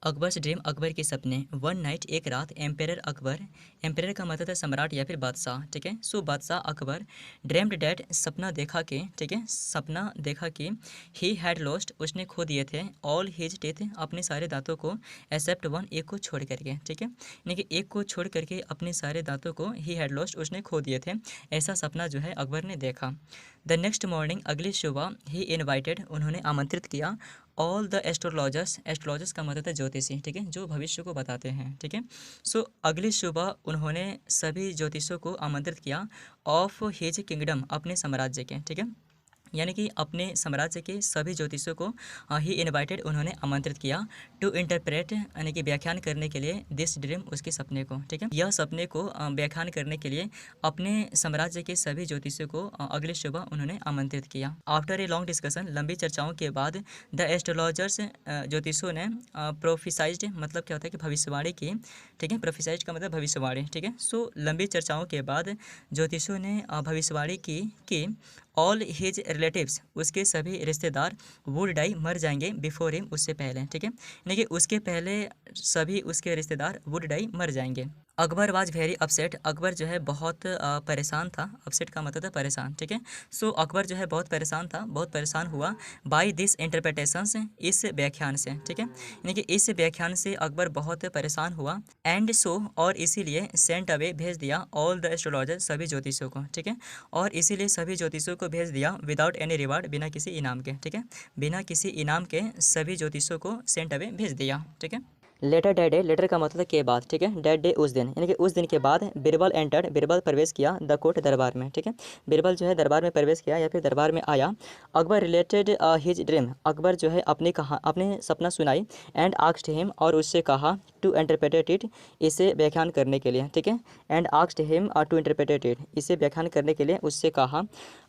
Akbar's dream, Akbar के सपने। One night, एक रात, एम्पेरर अकबर, एम्पेरर का मतलब है सम्राट या फिर बादशाह, ठीक है। सो बादशाह अकबर ड्रीम्ड डैट, सपना देखा कि, ठीक है, सपना देखा कि ही हैड लॉस्ट, उसने खो दिए थे, ऑल हिज टीथ, अपने सारे दांतों को, एक्सेप्ट वन, एक को छोड़ करके, ठीक है, यानी कि एक को छोड़ करके अपने सारे दांतों को ही हैड लॉस्ट, उसने खो दिए थे, ऐसा सपना जो है अकबर ने देखा। द नेक्स्ट मॉर्निंग, अगली सुबह, ही इन्वाइटेड, उन्होंने आमंत्रित किया, ऑल द एस्ट्रोलॉजर्स, एस्ट्रोलॉजर्स का मतलब है ज्योतिषी, ठीक है, जो भविष्य को बताते हैं, ठीक है। सो अगली सुबह उन्होंने सभी ज्योतिषों को आमंत्रित किया, ऑफ हिज किंगडम, अपने साम्राज्य के, ठीक है, यानी कि अपने साम्राज्य के सभी ज्योतिषों को ही इनवाइटेड, उन्होंने आमंत्रित किया, टू इंटरप्रेट, यानी कि व्याख्यान करने के लिए, दिस ड्रीम, उसके सपने को, ठीक है, यह सपने को व्याख्यान करने के लिए अपने साम्राज्य के सभी ज्योतिषों को अगले सुबह उन्होंने आमंत्रित किया। आफ्टर ए लॉन्ग डिस्कशन, लंबी चर्चाओं के बाद, द एस्ट्रोलॉजर्स, ज्योतिषों ने प्रोफिसाइज्ड, मतलब क्या होता है कि भविष्यवाणी की, ठीक है, प्रोफिसाइज्ड का मतलब भविष्यवाणी, ठीक है। सो लंबी चर्चाओं के बाद ज्योतिषों ने भविष्यवाणी की कि ऑल हिज रिलेटिव्स, उसके सभी रिश्तेदार, वुड डाई, मर जाएंगे, बिफोर हिम, उससे पहले, ठीक है, यानी कि उसके पहले सभी उसके रिश्तेदार वुड डाई, मर जाएंगे। Akbar was very upset, Akbar जो है बहुत परेशान था, अपसेट का मतलब है परेशान, ठीक है। सो अकबर जो है बहुत परेशान था, बहुत परेशान हुआ, बाई दिस इंटरप्रिटेशंस, इस व्याख्यान से, ठीक है, यानी कि इस व्याख्यान से अकबर बहुत परेशान हुआ, एंड सो, और इसीलिए, सेंट अवे, भेज दिया, ऑल द एस्ट्रोलॉजर, सभी ज्योतिषों को, ठीक है, और इसीलिए सभी ज्योतिषों को भेज दिया, विदाउट एनी रिवार्ड, बिना किसी इनाम के, ठीक है, बिना किसी इनाम के सभी ज्योतिषों को सेंट अवे भेज दिया, ठीक है। लेटर डे डे, लेटर का मतलब के बाद, ठीक है, डेट डे उस दिन, यानी कि उस दिन के बाद, बिरबल एंटर्ड, बिरबल प्रवेश किया, द कोर्ट, दरबार में, ठीक है, बिरबल जो है दरबार में प्रवेश किया या फिर दरबार में आया। Akbar related his dream, Akbar जो है अपने सपना सुनाई, एंड आस्क्ड हिम, और उससे कहा, टू इंटरप्रेट इट, इसे व्याख्यान करने के लिए, ठीक है, and asked him to interpret it, इसे व्याख्यान करने के लिए उससे कहा।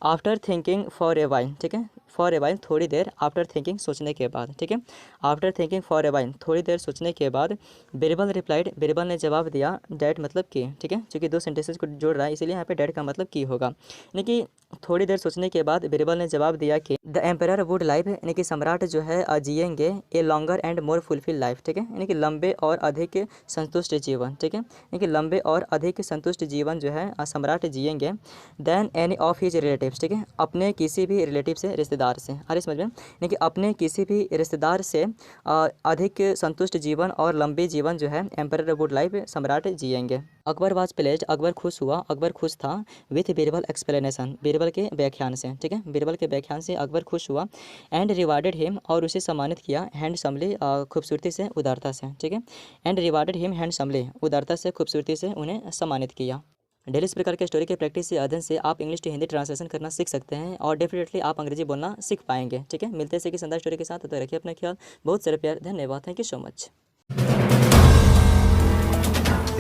After thinking for a while, ठीक है, फॉर ए वाइल, थोड़ी देर, आफ्टर थिंकिंग, सोचने के बाद, ठीक है, after thinking for a while, थोड़ी देर सोचने के बाद, बिरबल रिप्लाइड, बिरबल ने जवाब दिया, डैट मतलब कि, ठीक है, क्योंकि दो सेंटेंसेस को जोड़ रहा है इसीलिए यहाँ पे डैट का मतलब की होगा, यानी कि थोड़ी देर सोचने के बाद बिरबल ने जवाब दिया कि द एम्परर वुड लाइफ, यानी कि सम्राट जो है जिएंगे, a longer and more fulfil life, ठीक है, यानी कि लंबे और अधिक संतुष्ट जीवन, ठीक है, यानी कि लंबे और अधिक संतुष्ट जीवन जो है सम्राट जिएंगे, then any of his relatives, ठीक है, अपने किसी भी रिलेटिव से, रिश्तेदार से, अरे समझ में, यानी कि अपने किसी भी रिश्तेदार से अधिक संतुष्ट जीवन और लंबे जीवन जो है एम्परर वुड लाइफ, सम्राट जिएंगे। अकबर वाज प्लेज्ड, अकबर खुश हुआ, अकबर खुश था, विथ बीरबल एक्सप्लेनेशन, बीरबल के व्याख्यान से, ठीक है, बीरबल के व्याख्यान से अकबर खुश हुआ, एंड रिवार्डेड हिम, और उसे सम्मानित किया, हैंडसमली, खूबसूरती से, उदारता से, ठीक है, एंड रिवार्डेड हिम हैंडसमली, उदारता से, खूबसूरती से उन्हें सम्मानित किया। डेली इस प्रकार के स्टोरी के प्रैक्टिस से, अध्ययन से आप इंग्लिश टू हिंदी ट्रांसलेशन करना सीख सकते हैं और डेफिनेटली आप अंग्रेजी बोलना सीख पाएंगे, ठीक है। मिलते हैं कि शानदार स्टोरी के साथ, तो रखिए अपना ख्याल, बहुत सारे प्यार, धन्यवाद, thank you so much.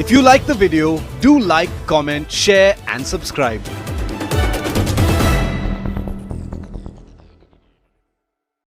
If you like the video, do like, comment, share and subscribe.